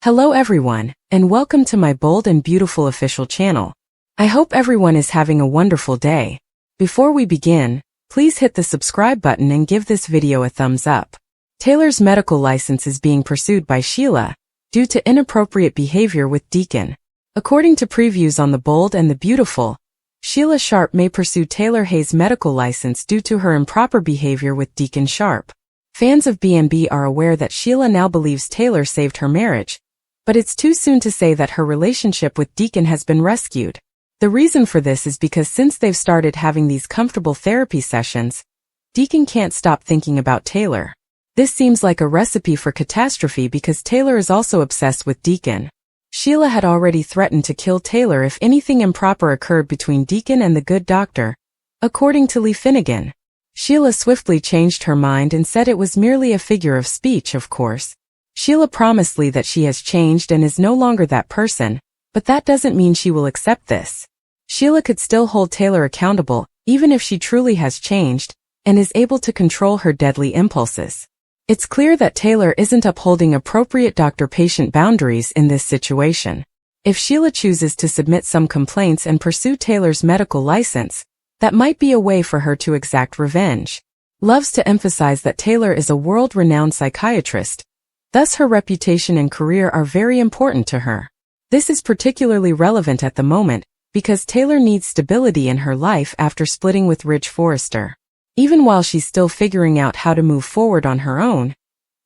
Hello everyone, and welcome to my bold and beautiful official channel. I hope everyone is having a wonderful day. Before we begin, please hit the subscribe button and give this video a thumbs up. Taylor's medical license is being pursued by Sheila due to inappropriate behavior with Deacon. According to previews on The Bold and the Beautiful, Sheila Sharp may pursue Taylor Hayes' medical license due to her improper behavior with Deacon Sharp. Fans of B&B are aware that Sheila now believes Taylor saved her marriage, but it's too soon to say that her relationship with Deacon has been rescued. The reason for this is because since they've started having these comfortable therapy sessions, Deacon can't stop thinking about Taylor. This seems like a recipe for catastrophe because Taylor is also obsessed with Deacon. Sheila had already threatened to kill Taylor if anything improper occurred between Deacon and the good doctor, according to Lee Finnegan. Sheila swiftly changed her mind and said it was merely a figure of speech, of course. Sheila promised Lee that she has changed and is no longer that person, but that doesn't mean she will accept this. Sheila could still hold Taylor accountable, even if she truly has changed, and is able to control her deadly impulses. It's clear that Taylor isn't upholding appropriate doctor-patient boundaries in this situation. If Sheila chooses to submit some complaints and pursue Taylor's medical license, that might be a way for her to exact revenge. Loves to emphasize that Taylor is a world-renowned psychiatrist, thus her reputation and career are very important to her. This is particularly relevant at the moment, because Taylor needs stability in her life after splitting with Ridge Forrester. Even while she's still figuring out how to move forward on her own,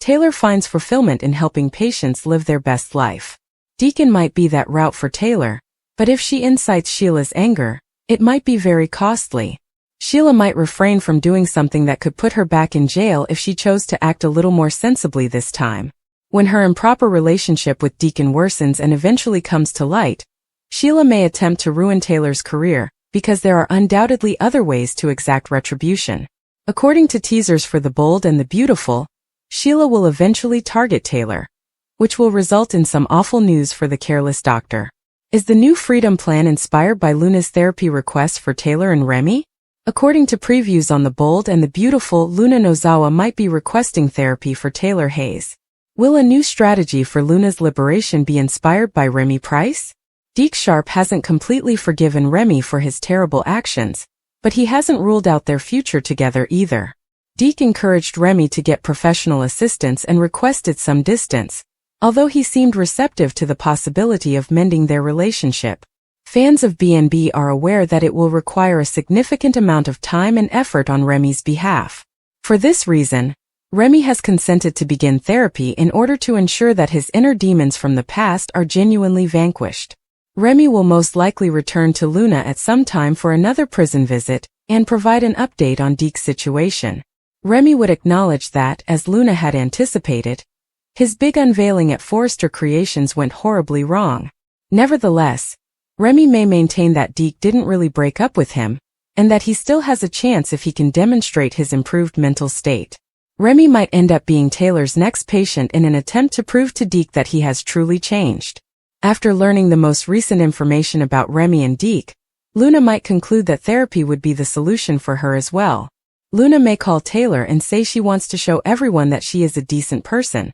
Taylor finds fulfillment in helping patients live their best life. Deacon might be that route for Taylor, but if she incites Sheila's anger, it might be very costly. Sheila might refrain from doing something that could put her back in jail if she chose to act a little more sensibly this time. When her improper relationship with Deacon worsens and eventually comes to light, Sheila may attempt to ruin Taylor's career, because there are undoubtedly other ways to exact retribution. According to teasers for The Bold and the Beautiful, Sheila will eventually target Taylor, which will result in some awful news for the careless doctor. Is the new Freedom Plan inspired by Luna's therapy requests for Taylor and Remy? According to previews on The Bold and the Beautiful, Luna Nozawa might be requesting therapy for Taylor Hayes. Will a new strategy for Luna's liberation be inspired by Remy Price? Deacon Sharp hasn't completely forgiven Remy for his terrible actions, but he hasn't ruled out their future together either. Deacon encouraged Remy to get professional assistance and requested some distance, although he seemed receptive to the possibility of mending their relationship. Fans of B&B are aware that it will require a significant amount of time and effort on Remy's behalf. For this reason, Remy has consented to begin therapy in order to ensure that his inner demons from the past are genuinely vanquished. Remy will most likely return to Luna at some time for another prison visit and provide an update on Deacon's situation. Remy would acknowledge that, as Luna had anticipated, his big unveiling at Forrester Creations went horribly wrong. Nevertheless, Remy may maintain that Deacon didn't really break up with him, and that he still has a chance if he can demonstrate his improved mental state. Remy might end up being Taylor's next patient in an attempt to prove to Deacon that he has truly changed. After learning the most recent information about Remy and Deacon, Luna might conclude that therapy would be the solution for her as well. Luna may call Taylor and say she wants to show everyone that she is a decent person,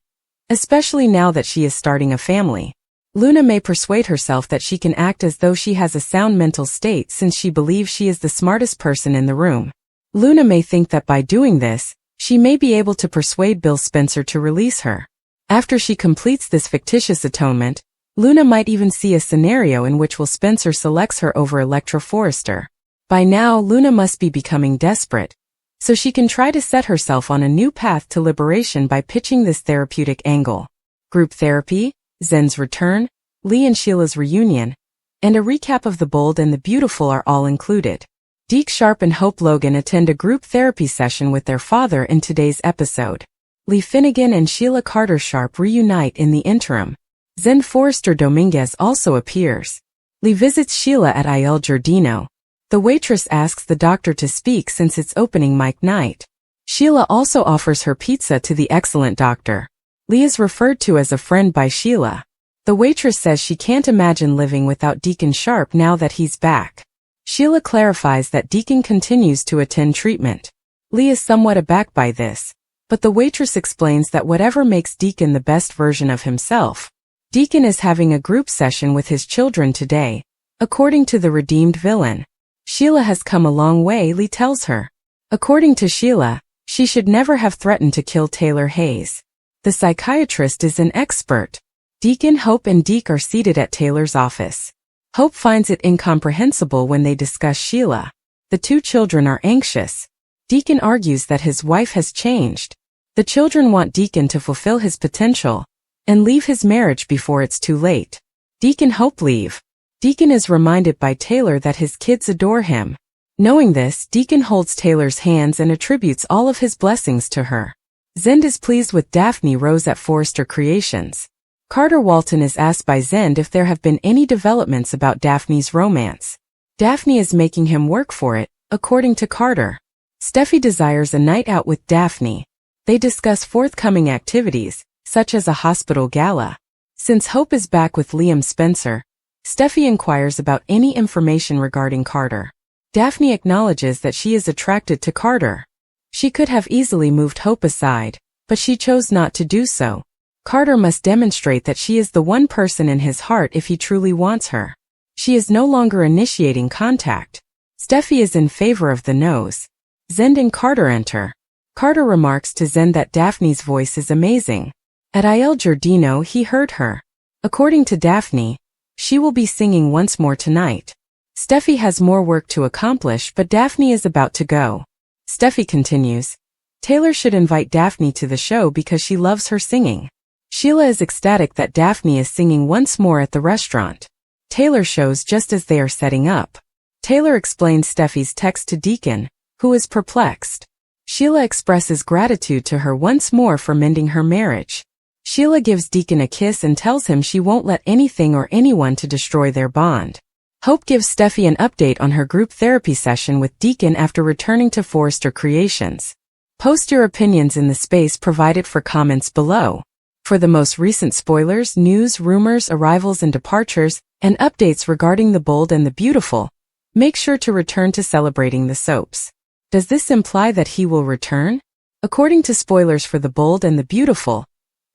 especially now that she is starting a family. Luna may persuade herself that she can act as though she has a sound mental state since she believes she is the smartest person in the room. Luna may think that by doing this, she may be able to persuade Bill Spencer to release her. After she completes this fictitious atonement, Luna might even see a scenario in which Will Spencer selects her over Electra Forrester. By now, Luna must be becoming desperate, so she can try to set herself on a new path to liberation by pitching this therapeutic angle. Group therapy, Zen's return, Lee and Sheila's reunion, and a recap of The Bold and the Beautiful are all included. Deacon Sharp and Hope Logan attend a group therapy session with their father in today's episode. Lee Finnegan and Sheila Carter Sharp reunite in the interim. Zen Forrester Dominguez also appears. Lee visits Sheila at Il Giardino. The waitress asks the doctor to speak since it's opening mic night. Sheila also offers her pizza to the excellent doctor. Lee is referred to as a friend by Sheila. The waitress says she can't imagine living without Deacon Sharp now that he's back. Sheila clarifies that Deacon continues to attend treatment. Lee is somewhat aback by this, but the waitress explains that whatever makes Deacon the best version of himself, Deacon is having a group session with his children today, according to the redeemed villain. Sheila has come a long way, Lee tells her. According to Sheila, she should never have threatened to kill Taylor Hayes. The psychiatrist is an expert. Deacon, Hope and Deke are seated at Taylor's office. Hope finds it incomprehensible when they discuss Sheila. The two children are anxious. Deacon argues that his wife has changed. The children want Deacon to fulfill his potential and leave his marriage before it's too late. Deacon, Hope leave. Deacon is reminded by Taylor that his kids adore him. Knowing this, Deacon holds Taylor's hands and attributes all of his blessings to her. Zend is pleased with Daphne Rose at Forrester Creations. Carter Walton is asked by Zend if there have been any developments about Daphne's romance. Daphne is making him work for it, according to Carter. Steffi desires a night out with Daphne. They discuss forthcoming activities, such as a hospital gala. Since Hope is back with Liam Spencer, Steffi inquires about any information regarding Carter. Daphne acknowledges that she is attracted to Carter. She could have easily moved Hope aside, but she chose not to do so. Carter must demonstrate that she is the one person in his heart if he truly wants her. She is no longer initiating contact. Steffi is in favor of the nose. Zend and Carter enter. Carter remarks to Zend that Daphne's voice is amazing. At Il Giardino he heard her. According to Daphne, she will be singing once more tonight. Steffi has more work to accomplish, but Daphne is about to go. Steffi continues, Taylor should invite Daphne to the show because she loves her singing. Sheila is ecstatic that Daphne is singing once more at the restaurant. Taylor shows just as they are setting up. Taylor explains Steffi's text to Deacon, who is perplexed. Sheila expresses gratitude to her once more for mending her marriage. Sheila gives Deacon a kiss and tells him she won't let anything or anyone to destroy their bond. Hope gives Steffi an update on her group therapy session with Deacon after returning to Forrester Creations. Post your opinions in the space provided for comments below. For the most recent spoilers, news, rumors, arrivals and departures, and updates regarding The Bold and the Beautiful, make sure to return to Celebrating the Soaps. Does this imply that he will return? According to spoilers for The Bold and the Beautiful,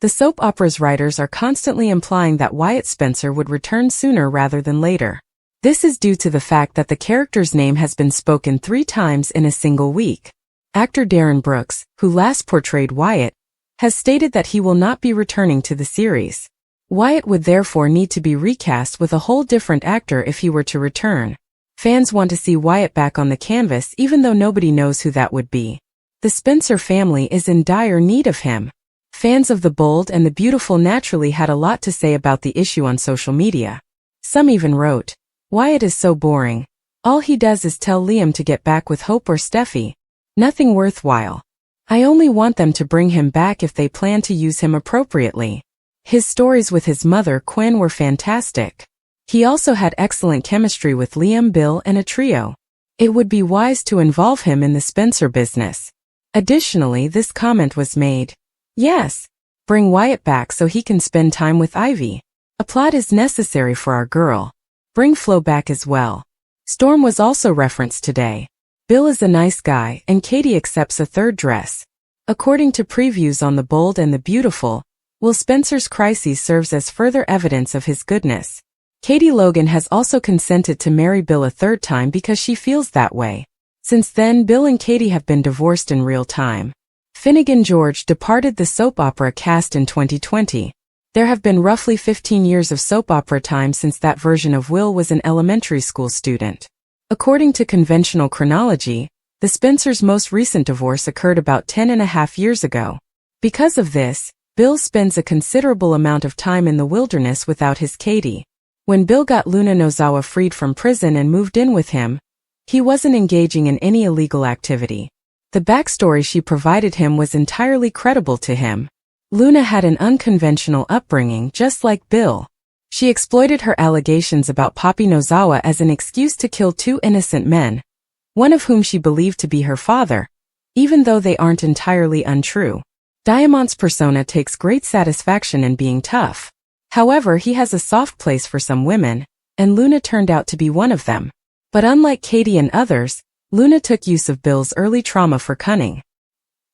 the soap opera's writers are constantly implying that Wyatt Spencer would return sooner rather than later. This is due to the fact that the character's name has been spoken 3 times in a single week. Actor Darren Brooks, who last portrayed Wyatt, has stated that he will not be returning to the series. Wyatt would therefore need to be recast with a whole different actor if he were to return. Fans want to see Wyatt back on the canvas even though nobody knows who that would be. The Spencer family is in dire need of him. Fans of The Bold and the Beautiful naturally had a lot to say about the issue on social media. Some even wrote, Wyatt is so boring. All he does is tell Liam to get back with Hope or Steffi. Nothing worthwhile. I only want them to bring him back if they plan to use him appropriately. His stories with his mother Quinn were fantastic. He also had excellent chemistry with Liam, Bill and a trio. It would be wise to involve him in the Spencer business. Additionally, this comment was made. Yes. Bring Wyatt back so he can spend time with Ivy. A plot is necessary for our girl. Bring Flo back as well. Storm was also referenced today. Bill is a nice guy and Katie accepts a third dress. According to previews on The Bold and the Beautiful, Will Spencer's crisis serves as further evidence of his goodness. Katie Logan has also consented to marry Bill a third time because she feels that way. Since then, Bill and Katie have been divorced in real time. Finnegan George departed the soap opera cast in 2020. There have been roughly 15 years of soap opera time since that version of Will was an elementary school student. According to conventional chronology, the Spencers' most recent divorce occurred about 10.5 years ago. Because of this, Bill spends a considerable amount of time in the wilderness without his Katie. When Bill got Luna Nozawa freed from prison and moved in with him, he wasn't engaging in any illegal activity. The backstory she provided him was entirely credible to him. Luna had an unconventional upbringing just like Bill. She exploited her allegations about Papi Nozawa as an excuse to kill 2 innocent men, one of whom she believed to be her father, even though they aren't entirely untrue. Diamant's persona takes great satisfaction in being tough. However, he has a soft place for some women, and Luna turned out to be one of them. But unlike Katie and others, Luna took use of Bill's early trauma for cunning.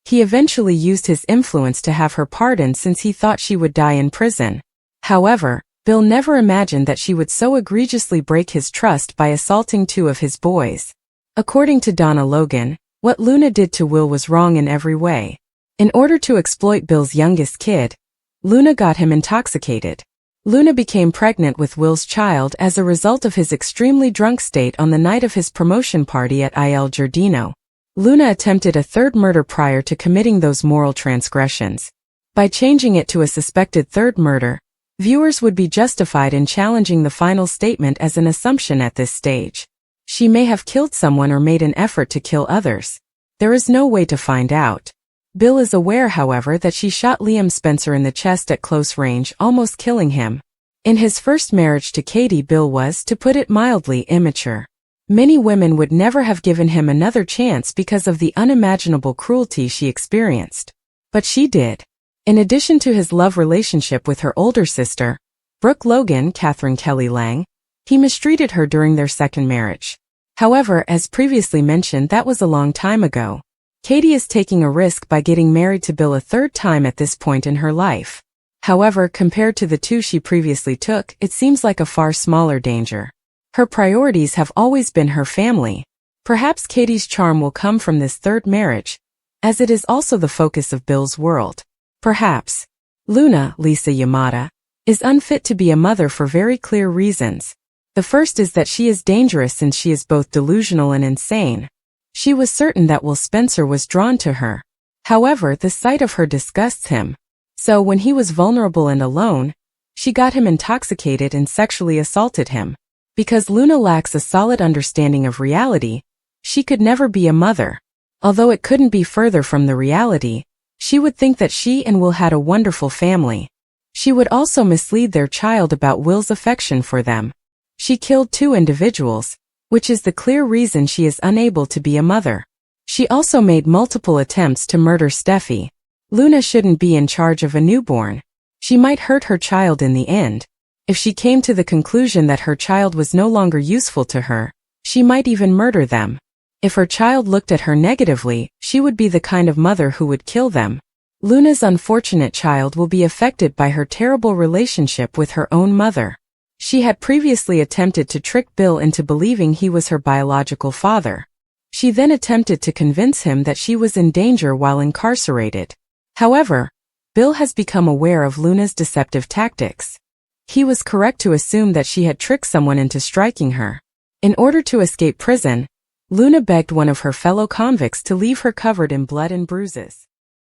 He eventually used his influence to have her pardoned since he thought she would die in prison. However, Bill never imagined that she would so egregiously break his trust by assaulting 2 of his boys. According to Donna Logan, what Luna did to Will was wrong in every way. In order to exploit Bill's youngest kid, Luna got him intoxicated. Luna became pregnant with Will's child as a result of his extremely drunk state on the night of his promotion party at Il Giardino. Luna attempted a 3rd murder prior to committing those moral transgressions. By changing it to a suspected 3rd murder, viewers would be justified in challenging the final statement as an assumption at this stage. She may have killed someone or made an effort to kill others. There is no way to find out. Bill is aware, however, that she shot Liam Spencer in the chest at close range, almost killing him. In his first marriage to Katie, Bill was, to put it mildly, immature. Many women would never have given him another chance because of the unimaginable cruelty she experienced. But she did. In addition to his love relationship with her older sister, Brooke Logan, Catherine Kelly Lang, he mistreated her during their second marriage. However, as previously mentioned, that was a long time ago. Katie is taking a risk by getting married to Bill a 3rd time at this point in her life. However, compared to the 2 she previously took, it seems like a far smaller danger. Her priorities have always been her family. Perhaps Katie's charm will come from this 3rd marriage, as it is also the focus of Bill's world. Perhaps. Luna, Lisa Yamada, is unfit to be a mother for very clear reasons. The first is that she is dangerous since she is both delusional and insane. She was certain that Will Spencer was drawn to her. However, the sight of her disgusts him. So when he was vulnerable and alone, she got him intoxicated and sexually assaulted him. Because Luna lacks a solid understanding of reality, she could never be a mother. Although it couldn't be further from the reality, she would think that she and Will had a wonderful family. She would also mislead their child about Will's affection for them. She killed 2 individuals, which is the clear reason she is unable to be a mother. She also made multiple attempts to murder Steffi. Luna shouldn't be in charge of a newborn. She might hurt her child in the end. If she came to the conclusion that her child was no longer useful to her, she might even murder them. If her child looked at her negatively, she would be the kind of mother who would kill them. Luna's unfortunate child will be affected by her terrible relationship with her own mother. She had previously attempted to trick Bill into believing he was her biological father. She then attempted to convince him that she was in danger while incarcerated. However, Bill has become aware of Luna's deceptive tactics. He was correct to assume that she had tricked someone into striking her. In order to escape prison, Luna begged one of her fellow convicts to leave her covered in blood and bruises.